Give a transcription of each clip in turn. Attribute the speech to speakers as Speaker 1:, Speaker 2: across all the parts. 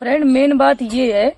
Speaker 1: Friend main बात ये है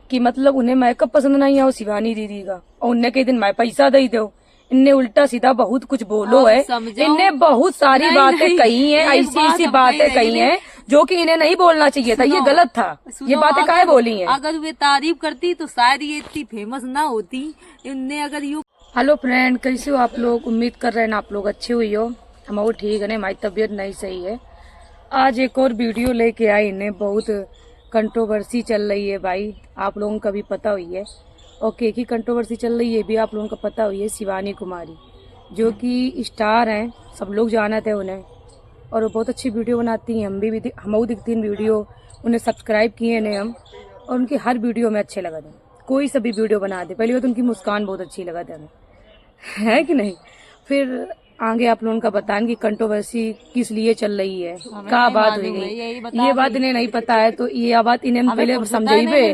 Speaker 1: कि मतलब उन्हें मेकअप पसंद नहीं है शिवानी दीदी का, और उन्हें कई दिन मैं पैसा दे दो। इनने उल्टा सीधा बहुत कुछ बोलो है, इनने बहुत सारी बातें कही हैं, ऐसी बातें कही हैं जो कि इन्हें नहीं बोलना चाहिए था, ये गलत था। ये बातें काहे बोली हैं?
Speaker 2: अगर वे तारीफ करती तो शायद ये इतनी फेमस ना होती। इनने अगर यू
Speaker 1: हेलो फ्रेंड, कैसे हो आप लोग? उम्मीद कर रहे हैं आप लोग अच्छे हुई हो। हम वो ठीक है, हमारी तबीयत नहीं सही है। आज एक और वीडियो लेके आई, इन्हें बहुत कंट्रोवर्सी चल रही है भाई, आप लोगों का भी पता हुई है। ओके की कंट्रोवर्सी चल रही है भी आप लोगों को पता हुई है। शिवानी कुमारी जो कि स्टार हैं, सब लोग जानते हैं उन्हें, और वो बहुत अच्छी वीडियो बनाती हैं। हम दिखती हैं वीडियो, उन्हें सब्सक्राइब किए हैं हम, और उनकी हर वीडियो में अच्छे लगा थे। कोई सा भी वीडियो बना दे, पहली बात उनकी मुस्कान बहुत अच्छी लगा थे हमें, है कि नहीं। फिर आगे आप लोगों का बताएं कि कंट्रोवर्सी किस लिए चल रही है, क्या बात हुई गई, ये बात इन्हें नहीं पता है। तो ये बात इन्हें पहले समझाइए।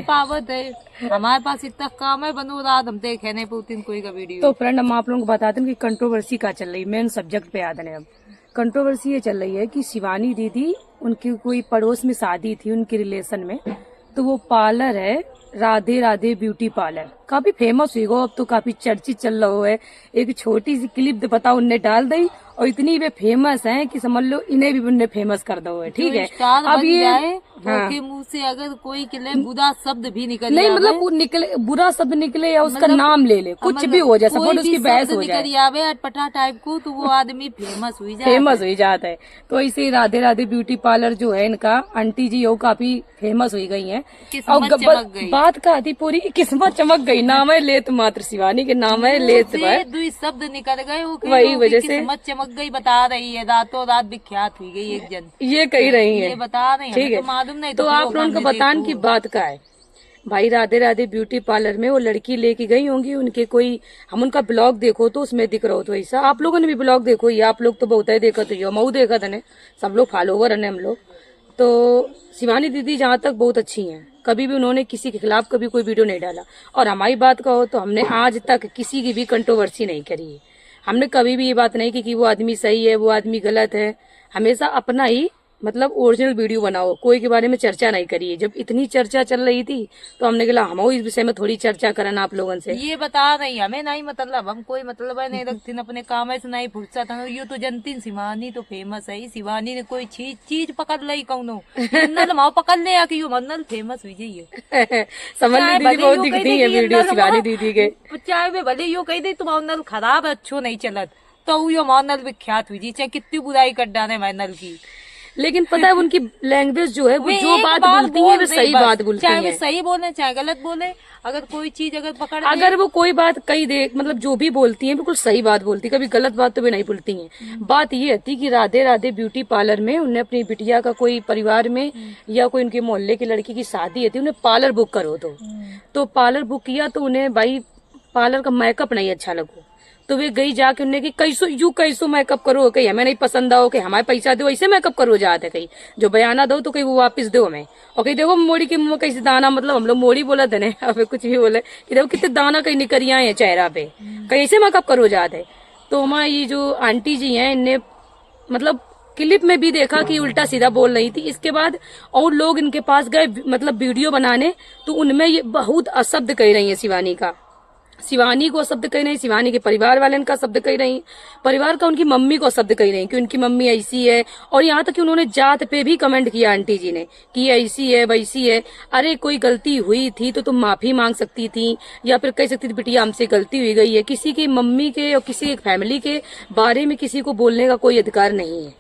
Speaker 2: हमारे पास इतना काम है, बनो रात हम देखे नहीं पुतिन कोई का वीडियो।
Speaker 1: तो फ्रेंड हम आप लोगों को बताते हैं कि कंट्रोवर्सी क्या चल रही है। मेन सब्जेक्ट पे याद है। अब कंट्रोवर्सी ये चल रही है कि शिवानी दीदी, उनकी कोई पड़ोस में शादी थी उनके रिलेशन में, तो वो पार्लर है राधे राधे ब्यूटी पार्लर, काफी फेमस हुई गो, अब तो काफी चर्चित चल रहा है। एक छोटी सी क्लिप बताओ उनने डाल दी, और इतनी वे फेमस हैं कि समझ लो इन्हें भी उनने फेमस कर दो है। ठीक है, अब ये
Speaker 2: के मुंह से अगर कोई निकले बुरा शब्द भी निकले,
Speaker 1: नहीं मतलब निकले बुरा शब्द निकले या उसका नाम ले ले, कुछ भी हो जाए, सपोर्ट उसकी बहस हो जाए
Speaker 2: अटपटा टाइप को, तो वो आदमी फेमस हुई जाता है।
Speaker 1: तो ऐसे राधे राधे ब्यूटी पार्लर जो है इनका आंटी जी, वो काफी फेमस हुई गई है। और बात का आती पूरी किस्मत चमक गई, नाम है लेत मात्र शिवानी के नाम है लेत,
Speaker 2: दो शब्द निकल गए,
Speaker 1: वही वजह से
Speaker 2: किस्मत चमक गई। बता रही है रातों रात विख्यात हुई गई एक जन, ये
Speaker 1: कह रही है,
Speaker 2: ये बता रही है। ठीक है, मालूम नहीं।
Speaker 1: तो आप लोगों को बतान की बात का है भाई। राधे राधे ब्यूटी पार्लर में वो लड़की लेके गई होंगी उनके कोई, हम उनका ब्लॉग देखो तो उसमें दिख रहा हो, तो ऐसा आप लोगों ने भी ब्लॉग देखो, ये आप लोग तो बहुत है देखा, तो मऊ देखा था, सब लोग फॉलोवर है हम लोग। तो शिवानी दीदी जहाँ तक बहुत अच्छी हैं, कभी भी उन्होंने किसी के खिलाफ कभी कोई वीडियो नहीं डाला। और हमारी बात कहो तो हमने आज तक किसी की भी कंट्रोवर्सी नहीं करी है। हमने कभी भी ये बात नहीं की कि वो आदमी सही है वो आदमी गलत है। हमेशा अपना ही मतलब ओरिजिनल वीडियो बनाओ, कोई के बारे में चर्चा नहीं करी है। जब इतनी चर्चा चल रही थी तो हमने कहा हम इस विषय में थोड़ी चर्चा करना आप लोगों से।
Speaker 2: ये बता रही हमें नहीं मतलब, हम कोई मतलब है नहीं रखती अपने काम से नहीं फुर्सत है। ये तो जनती शिवानी तो फेमस है, शिवानी ने कोई चीज पकड़ ली कौनो माओ पकड़ ले कि यो मन्नल फेमस हुई जाइए।
Speaker 1: समझ दीदी बहुत दिखती है वीडियो शिवानी दीदी के,
Speaker 2: चाहे वे भले यो कही दे तुम्हारा नल खराब है अच्छो नहीं चलत, तो यो माओ नल विख्यात हुई जी, चाहे कितनी बुराई कर डाले मैं नल की।
Speaker 1: लेकिन पता है उनकी लैंग्वेज जो है वो जो बात बोलती है वो सही बात बोलती है,
Speaker 2: चाहे वो सही बोले चाहे गलत बोले। अगर कोई चीज अगर पकड़
Speaker 1: अगर वो कोई बात कही दे, मतलब जो भी बोलती है बिल्कुल सही बात बोलती है, कभी गलत बात तो भी नहीं बोलती है। बात ये थी कि राधे राधे ब्यूटी पार्लर में उन्हें अपनी बिटिया का कोई परिवार में या कोई उनके मोहल्ले की लड़की की शादी थी, उन्हें पार्लर बुक करो, तो पार्लर बुक किया तो उन्हें भाई पार्लर का मेकअप नहीं अच्छा लगो, तो वे गई जाके उन्हें कि कैसो मेकअप करो, कहीं हमें नहीं पसंद आओ, कि हमारे पैसा दो ऐसे मेकअप करो जाते, कहीं जो बयाना दो तो कहीं वो वापस दो हमें, और कहीं देखो मोड़ी के मुंह कैसे दाना, मतलब हम लोग मोड़ी बोला था अब कुछ भी बोले कि देखो कितने दाना कहीं निकरिया है चेहरा पे, कहीं ऐसे मेकअप करो जाते। तो हमारी ये जो आंटी जी हैं इनने मतलब क्लिप में भी देखा कि उल्टा सीधा बोल रही थी। इसके बाद और लोग इनके पास गए मतलब वीडियो बनाने, तो उनमें ये बहुत अशब्द कह रही है शिवानी का, शिवानी को शब्द कह रही, शिवानी के परिवार वाले का शब्द कह रही, परिवार का उनकी मम्मी को शब्द कह रही कि उनकी मम्मी ऐसी है। और यहाँ तक कि उन्होंने जात पे भी कमेंट किया आंटी जी ने कि ये ऐसी है वैसी है। अरे कोई गलती हुई थी तो तुम माफी मांग सकती थी, या फिर कह सकती थी बिटिया हमसे गलती हुई गई है। किसी की मम्मी के और किसी एक फैमिली के बारे में किसी को बोलने का कोई अधिकार नहीं है।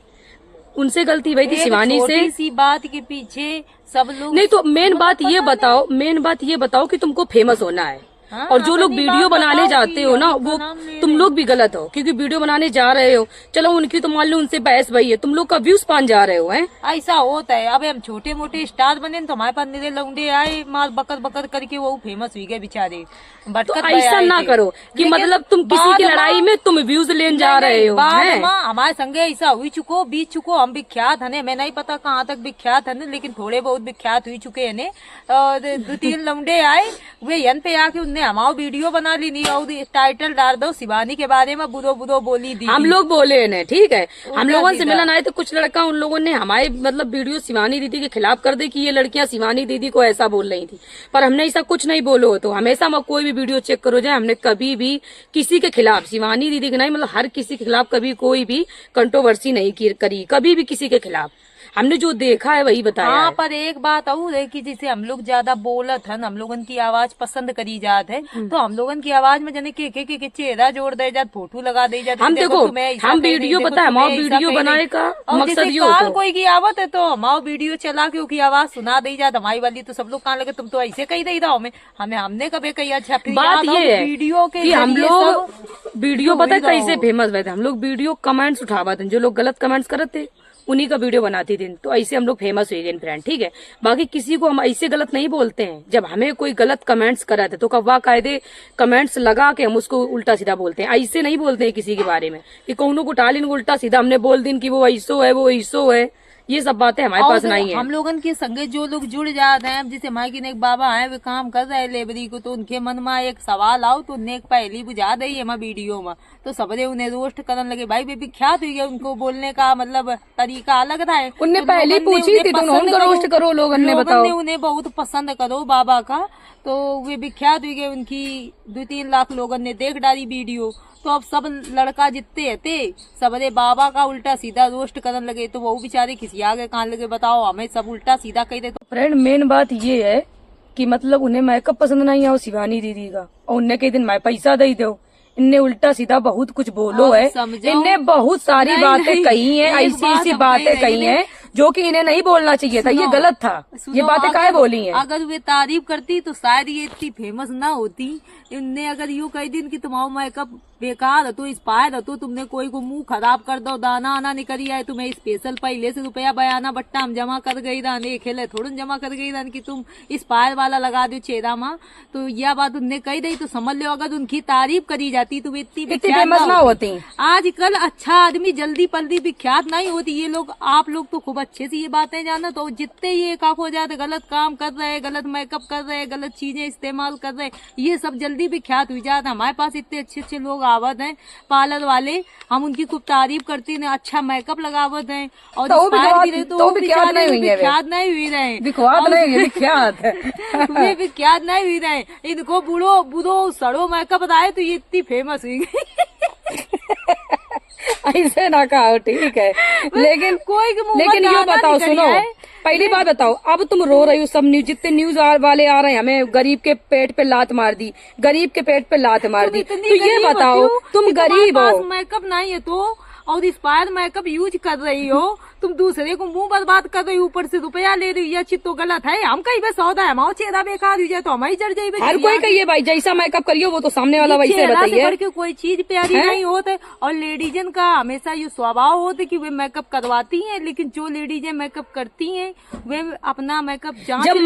Speaker 1: उनसे गलती हुई थी शिवानी से,
Speaker 2: इसी बात के पीछे सब लोग
Speaker 1: नहीं। तो मेन बात ये बताओ कि तुमको फेमस होना है, और जो लोग वीडियो बनाने जाते हो ना वो तुम लोग भी गलत हो, क्योंकि वीडियो बनाने जा रहे हो, चलो उनकी तो मान लो उनसे बहस भई है, तुम लोग का व्यूज पान जा रहे हो हैं।
Speaker 2: ऐसा होता है। अब हम छोटे मोटे स्टार बने तो हमारे पास निरे लौंडे आए मार बकर करके वो फेमस हुई गए बेचारे।
Speaker 1: तो ऐसा ना करो कि मतलब तुम किसी की लड़ाई में तुम व्यूज लेने जा रहे हो।
Speaker 2: हमारे संगे ऐसा हुई चुको बीत चुको, हम विख्यात है, मैं नहीं पता कहाँ तक विख्यात है, लेकिन थोड़े बहुत विख्यात हुई चुके है। और 2-3 लौंडे आए वे यन पे आके उनने हमारा वीडियो बना ली नहीं और टाइटल डाल दो शिवानी के बारे में बुरो बुरो बोली दी।
Speaker 1: हम लोग बोले इन्हें, ठीक है, हम लोगों से मिलन आए तो कुछ लड़का उन लोगों ने हमारे मतलब वीडियो शिवानी दीदी के खिलाफ कर दी कि ये लड़कियां शिवानी दीदी को ऐसा बोल रही थी, पर हमने ऐसा कुछ नहीं बोलो। तो हमेशा कोई भी वीडियो चेक करो जाए, हमने कभी भी किसी के खिलाफ, शिवानी दीदी के नहीं मतलब हर किसी के खिलाफ कभी कोई भी कंट्रोवर्सी नहीं करी, कभी भी किसी के खिलाफ। हमने जो देखा है वही बताया।
Speaker 2: हाँ
Speaker 1: है।
Speaker 2: पर एक बात और है कि जैसे हम लोग ज्यादा बोलत है, हम लोगन की आवाज पसंद करी जात है, तो हम लोगन की आवाज में जने के चेहरा जोड़ दे जात, फोटो लगा दे जात।
Speaker 1: हम देखो हम वीडियो पता है हमारा वीडियो बनाने का मकसद ये होता है।
Speaker 2: कोई की आवत है तो हमारा वीडियो चला के उसकी आवाज सुना दे जात, हमारी वाली तो सब लोग कहाँ लगे तुम तो ऐसे कही दे रहा हमें हमने कभी कही। अच्छा
Speaker 1: बात ये है
Speaker 2: वीडियो के
Speaker 1: हम लोग वीडियो पता है कैसे फेमस हुए थे, हम लोग वीडियो कमेंट्स उठावा थे, जो लोग गलत कमेंट्स करते थे उन्हीं का वीडियो बनाती थी, तो ऐसे हम लोग फेमस हुए गए फ्रेंड, ठीक है। बाकी किसी को हम ऐसे गलत नहीं बोलते हैं, जब हमें कोई गलत कमेंट्स करा थे तो कवा कायदे कमेंट्स लगा के हम उसको उल्टा सीधा बोलते हैं, ऐसे नहीं बोलते हैं किसी के बारे में कि कौनों को टालिन उल्टा सीधा हमने बोल दिन कि वो ऐसो है वो ऐसो है, ये सब बातें हमारे पास नहीं है।
Speaker 2: हम लोगन के संगे जो लोग जुड़ जाते हैं, जैसे हमारे की एक बाबा है वे काम कर रहे हैं लेबरी को, तो उनके मन में एक सवाल आओ तो उन्हें एक पहली बुझा दे हमारे वीडियो में, तो सबने उन्हें रोस्ट करने लगे। भाई बेबी क्या हुई है, उनको बोलने का मतलब तरीका अलग था।
Speaker 1: उनने पहले पूछी थी तो उनका रोस्ट करो, लोगों ने बताओ
Speaker 2: उन्हें बहुत पसंद करो बाबा का, तो वे विख्यात हुई गए, उनकी 2-3 लाख लोगों ने देख डाली वीडियो। तो अब सब लड़का जितते थे सबरे बाबा का उल्टा सीधा रोस्ट करने लगे, तो वो बेचारे किसी आगे कहाँ लगे बताओ, हमें सब उल्टा सीधा कह दे। तो
Speaker 1: फ्रेंड मेन बात ये है कि मतलब उन्हें मेकअप पसंद नहीं आओ शिवानी दीदी का, और उन्हें कई दिन मैं पैसा दे दो, इनने उल्टा सीधा बहुत कुछ बोलो है, इनने बहुत सारी बातें कही है, ऐसी ऐसी बातें कही है जो कि इन्हें नहीं बोलना चाहिए था, ये गलत था, ये बातें काहे बोली हैं।
Speaker 2: अगर वे तारीफ करती तो शायद ये इतनी फेमस ना होती। इनने अगर यूँ कही दिन की तुम्हारा मेकअप बेकार हो तो इंस्पायर हो, तो तुमने कोई को मुंह खराब कर दो, दाना आना निकली आए, तुम्हें स्पेशल पहले से रुपया बयाना बट्टा हम जमा कर गई रहने खेले थोड़ा जमा कर गई रहने की तुम इंस्पायर वाला लगा दो चेहरा में, तो यह बात उनने कही दी तो समझ लो अगर उनकी तारीफ करी जाती तो वे इतनी
Speaker 1: फेमस ना होती।
Speaker 2: आजकल अच्छा आदमी जल्दी पल्दी विख्यात नहीं होती। ये लोग आप लोग तो खूब अच्छे से ये बातें जाना, तो जितने ये काफ हो जाते गलत काम कर रहे, गलत मेकअप कर रहे, गलत चीजें इस्तेमाल कर रहे, ये सब जल्दी विख्यात हो जाते। हमारे पास इतने अच्छे अच्छे लोग आवत हैं पार्लर वाले, हम उनकी खूब तारीफ करती हैं, अच्छा मेकअप लगावत हैं और
Speaker 1: तो
Speaker 2: विख्यात नहीं हुई रहे,
Speaker 1: विख्यात
Speaker 2: वे विख्यात नहीं हुई रहे। इनको बुढ़ो बुढ़ो सड़ो मेकअप आए तो ये इतनी फेमस हुई गई।
Speaker 1: ऐसे ना कहो, ठीक है, लेकिन ये बताओ, सुनो पहली बात बताओ, अब तुम रो रही हो, सब न्यूज जितने न्यूज वाले आ रहे हैं हमें गरीब के पेट पे लात मार दी, गरीब के पेट पे लात मार दी, तो ये बताओ तुम गरीब हो,
Speaker 2: मेकअप नहीं है तो और इंस्पायर मेकअप यूज कर रही हो, तुम दूसरे को मुंह बर्बाद कर रही हो, ऊपर से रुपया ले रही है, चित तो गलत है। हम कहीं पे सौदा है, हमारा चेहरा बेकार हो जाए तो हमारी जड़ जाए।
Speaker 1: हर कोई कहिए भाई जैसा मेकअप करियो वो तो सामने वाला वैसे बताइए,
Speaker 2: के कोई चीज प्यारी नहीं होते। और लेडीजन का हमेशा ये स्वभाव होता है कि वे मेकअप करवाती हैं, लेकिन जो लेडीजें मेकअप करती हैं वे अपना मेकअप
Speaker 1: जब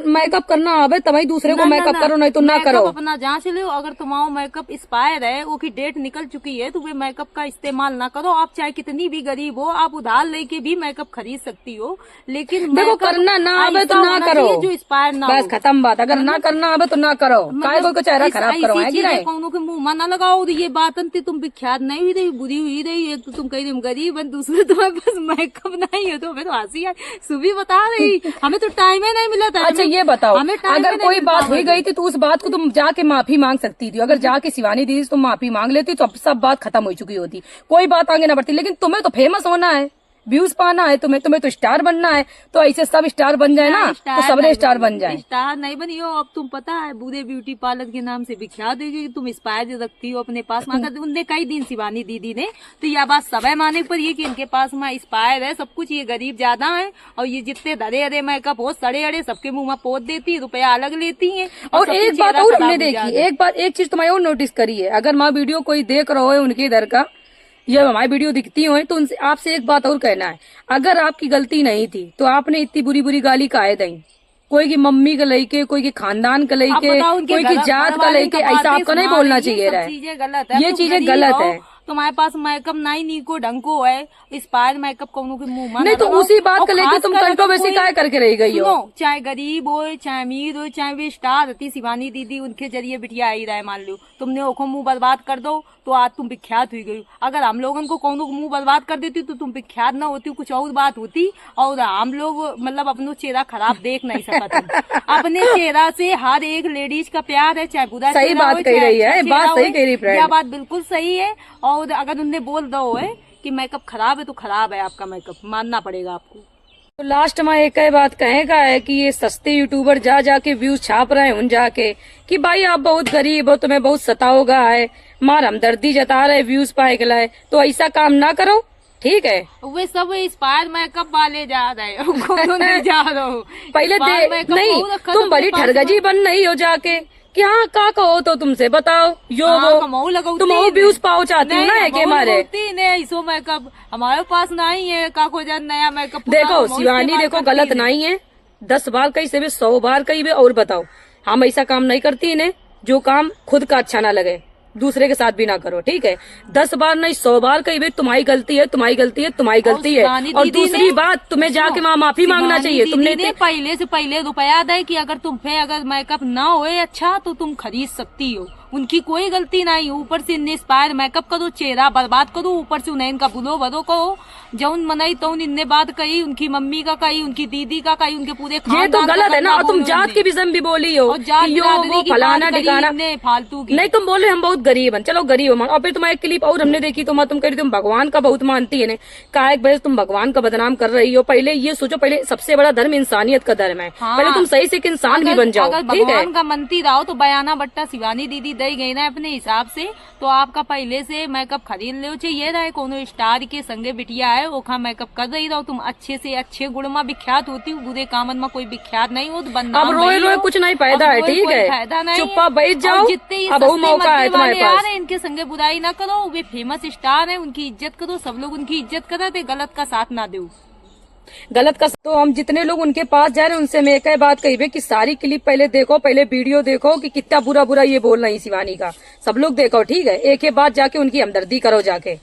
Speaker 1: मेकअप करना आवे तभी दूसरे को मेकअप करो, नहीं तो ना करो।
Speaker 2: अपना जांच लो, अगर तुम्हारा मेकअप एक्सपायर है, वो की डेट निकल चुकी है, तो वे मेकअप का इस्तेमाल ना करो। आप चाहे कितनी भी गरीब हो, आप उधार लेके भी मेकअप खरीद सकती हो, लेकिन
Speaker 1: देखो करना ना आवे तो ना करो,
Speaker 2: जो एक्सपायर ना,
Speaker 1: बस खत्म बात। अगर ना करना आवे तो ना करो, काय को चेहरा खराब करवाएंगे,
Speaker 2: कौनों के मुंह में ना लगाओ। ये बात तुम विख्यात नहीं हुई रही, बुरी हुई रही। एक तो तुम कही तुम गरीब है, दूसरे तुम्हारे पास मेकअप नहीं है, तो हमें तो हंसी आई। सुबह बता रही हमें तो टाइम ही नहीं मिला था।
Speaker 1: अच्छा ये बताओ, अगर कोई बात हुई गई थी तो उस बात को तुम जाके माफी मांग सकती थी, अगर जाके शिवानी दीदी तुम माफी मांग लेती तो सब बात खत्म हो चुकी होती, कोई बात आगे ना बढ़ती। लेकिन तुम्हें तो फेमस होना है, व्यूज पाना है, तुम्हें तो स्टार बनना है, तो ऐसे सब स्टार बन जाए ना, तो सबने स्टार बन जाए।
Speaker 2: स्टार नहीं बनी हो, अब तुम पता है बूढ़े ब्यूटी पार्लर के नाम से विख्यात है, तुम इंस्पायर रखती हो अपने पास। अगर उनने कई दिन शिवानी दीदी ने तो यह बात समय माने पर ये कि इनके पास में इंस्पायर है सब कुछ, ये गरीब ज्यादा है, और ये जितने धरे अरे मेकअप हो सड़े अड़े सबके मुंह में पोत देती, रुपया अलग लेती है।
Speaker 1: और एक बात और हमने देखी, एक चीज तुम्हें और नोटिस करी है, अगर माँ वीडियो कोई देख रहा हो उनके इधर का, जब हमारी वीडियो दिखती हो तो उनसे आपसे एक बात और कहना है, अगर आपकी गलती नहीं थी तो आपने इतनी बुरी बुरी गाली काहे दी, कोई की मम्मी का लेके, कोई के खानदान का लेके, कोई की जात का लेके, ऐसा आपको नहीं बोलना चाहिए रहा है। ये चीजें गलत है।
Speaker 2: तुम्हारे पास मेकअप नहीं को ढंग को है, एक्सपायर मेकअप कौनों के मुंह में
Speaker 1: नहीं तो उसी बात को लेकर तुम कंट्रोवर्सी काय करके रह गई हो।
Speaker 2: चाहे गरीब हो चाहे अमीर हो चाहे वे स्टार रहती शिवानी दीदी, उनके जरिए बिटिया आई रहा है, मान लो तुमने ओखो मुंह बर्बाद कर दो तो आज तुम विख्यात हुई गई। अगर हम लोगों को कौनों को मुंह बर्बाद कर देती तो तुम विख्यात ना होती, कुछ और बात होती। और हम लोग मतलब अपनो चेहरा खराब देख नहीं सकते। अपने चेहरा से हर एक लेडीज का प्यार है, चाहे बुरा
Speaker 1: सही बात कह रही है, बात सही कह रही है,
Speaker 2: यह बात बिल्कुल सही है। और अगर उनने बोल दो है कि मेकअप खराब है तो खराब है, आपका मेकअप मानना पड़ेगा आपको।
Speaker 1: तो लास्ट में एक ही बात कहेगा है कि ये सस्ते यूट्यूबर जा जाके व्यूज छाप रहे हैं उन जाके कि भाई आप बहुत गरीब हो, तुम्हें बहुत सताओगा है, मार हमदर्दी जता रहे व्यूज पाए के लाए, तो ऐसा काम ना करो, ठीक है।
Speaker 2: वे सब इंस्पायर मेकअप वाले जा रहे हो, नहीं जा रहे हो।
Speaker 1: पहले नहीं, तुम बड़ी ठरगजी बन नहीं हो जाके कि हाँ का कहो तो तुमसे बताओ यो वो तुम व्यूज पाओ चाहती हो ना के मारे
Speaker 2: इसो मेकअप हमारे पास नहीं है, का को नया मेकअप
Speaker 1: देखो शिवानी देखो गलत नहीं है, 10 बार कही से भी 100 बार कही भी और बताओ, हम ऐसा काम नहीं करती इन्हें जो काम खुद का अच्छा ना लगे दूसरे के साथ भी ना करो, ठीक है। 10 बार नहीं 100 बार कही भी तुम्हारी गलती है, तुम्हारी गलती है, तुम्हारी गलती है। और दूसरी बात तुम्हें जाके वहाँ माफी मांगना चाहिए। तुमने
Speaker 2: पहले से पहले रुपया दे कि अगर तुम पे अगर मेकअप ना होए अच्छा तो तुम खरीद सकती हो, उनकी कोई गलती नहीं। ऊपर से इन्हें इंस्पायर मेकअप करो, चेहरा बर्बाद करो, ऊपर से उन्हें इनका बुलो बदो करो, जौन मनाई तो इनने बात कही, उनकी मम्मी का कही, उनकी दीदी का कही, उनके पूरे
Speaker 1: ये तो गलत है ना। तुम जात के विषय भी बोली हो, फलाना ठिकाना
Speaker 2: फालतू की
Speaker 1: नहीं, तुम बोले हम बहुत गरीब हैं, चलो गरीब हो। और फिर तुम्हारी क्लिप और हमने देखी तो तुम कह रही तुम भगवान का बहुत मानती है, का एक वजह तुम भगवान का बदनाम कर रही हो। पहले ये सोचो, पहले सबसे बड़ा धर्म इंसानियत का धर्म है, पहले तुम सही से एक इंसान भी बन जाओ,
Speaker 2: अगर
Speaker 1: ठीक है।
Speaker 2: भगवान का मनती रहो तो बयाना बट्टा शिवानी दीदी दे गई ना अपने हिसाब से, तो आपका पहले से मेकअप खरीद लो चाहिए रहे। कोनो स्टार के संगे बिटिया है ओखा मेकअप कर रही रहो, तुम अच्छे से अच्छे गुण में विख्यात होती हो, बुरे कामन में कोई विख्यात नहीं हो।
Speaker 1: अब रोए रोए कुछ नहीं फायदा है, ठीक है, चुप्पा बैठ जाओ।
Speaker 2: जितने
Speaker 1: अब मौका है तुम्हारे पास,
Speaker 2: इनके संगे बुराई ना करो, वे फेमस स्टार है, उनकी इज्जत करो, सब लोग उनकी इज्जत करते, गलत का साथ ना दो।
Speaker 1: गलत का तो हम जितने लोग उनके पास जा रहे हैं उनसे मैं एक ही बात कही कि सारी क्लिप पहले देखो, पहले वीडियो देखो कि कितना बुरा बुरा ये बोल रही शिवानी का, सब लोग देखो, ठीक है। एक ही बात जाके उनकी हमदर्दी करो, जाके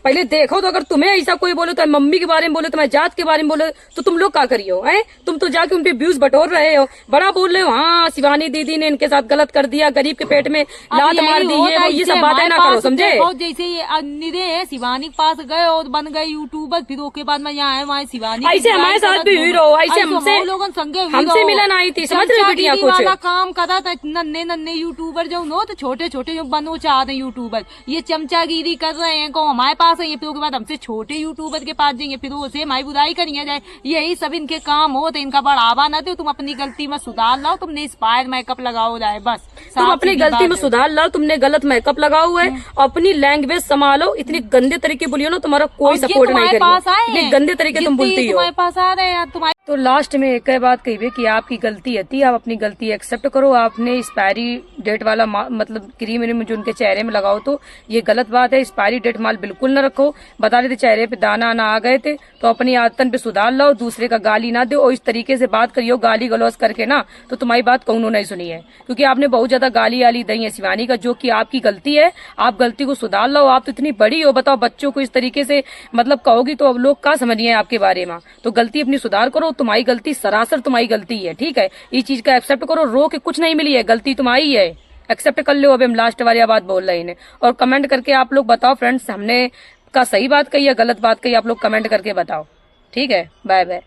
Speaker 1: पहले देखो। तो अगर तुम्हें ऐसा कोई बोलो, तो मम्मी के बारे में बोलो, तुम्हारी जात के बारे में बोलो, तो तुम लोग क्या करियो हैं? तुम तो जाके उनपे व्यूज बटोर रहे हो, बड़ा बोल रहे हो हाँ शिवानी दीदी ने इनके साथ गलत कर दिया, गरीब के पेट में लात मार दी, ये सब बातें ना करो, समझे।
Speaker 2: जैसे निधे शिवानी के पास गए और बन गए यूट्यूबर, फिर उसके बाद में यहाँ है वहाँ शिवानी
Speaker 1: ऐसे हमारे साथ भी हुई रहो, ऐसे हमसे मिलन आई थी, समझ रहे बेटिया कुछ
Speaker 2: काम करा था। नन्हे नन्हे यूट्यूबर जो नो तो छोटे छोटे जो बनो चाहते यूट्यूबर, ये चमचागिरी कर रहे हैं को हमारे पास है, फिर उसके बाद हमसे छोटे यूट्यूबर के पास जाएंगे, फिर उसे हमारी बुराई करेंगे जाए। यही सब इनके काम हो, तो इनका बढ़ावा ना दो, तुम अपनी गलती में सुधार लाओ, तुमने इंस्पायर मेकअप लगाओ जाए, बस
Speaker 1: तुम अपनी गलती में सुधार लाओ। तुमने गलत मेकअप लगाओ हुआ है, अपनी लैंग्वेज संभालो। इतनी गंदे तरीके बोलियो ना, तुम्हारा कोई सपोर्ट नहीं करेगा, इतने गंदे तरीके तुम बोलती हो।
Speaker 2: तुम्हारे पास आ रहे हैं तुम्हारे।
Speaker 1: तो लास्ट में एक बात कही कि आपकी गलती है, आप अपनी गलती एक्सेप्ट करो। आपने एक्सपायरी डेट वाला मतलब क्रीम जो उनके चेहरे में लगाओ, तो ये गलत बात है। एक्सपायरी डेट माल बिल्कुल न रखो। बता रहे थे चेहरे पे दाना ना आ गए थे, तो अपनी आदतन पे सुधार लाओ, दूसरे का गाली ना दो। और इस तरीके से बात करियो गाली गलौज करके ना, तो तुम्हारी बात कौनो नहीं सुनी है, क्योंकि आपने बहुत ज्यादा गाली आली दी है शिवानी का, जो कि आपकी गलती है। आप गलती को सुधार लो। आप तो इतनी बड़ी हो, बताओ बच्चों को इस तरीके से मतलब कहोगी तो अब लोग क्या समझिए आपके बारे में। तो गलती अपनी सुधार करो, तुम्हारी गलती सरासर तुम्हारी गलती है, ठीक है। इस चीज का एक्सेप्ट करो, रो के कुछ नहीं मिली है, गलती तुम्हारी है, एक्सेप्ट कर लो। अभी हम लास्ट वाली बात बोल रहे हैं, और कमेंट करके आप लोग बताओ फ्रेंड्स, हमने का सही बात कही या गलत बात कही, आप लोग कमेंट करके बताओ, ठीक है। Bye bye.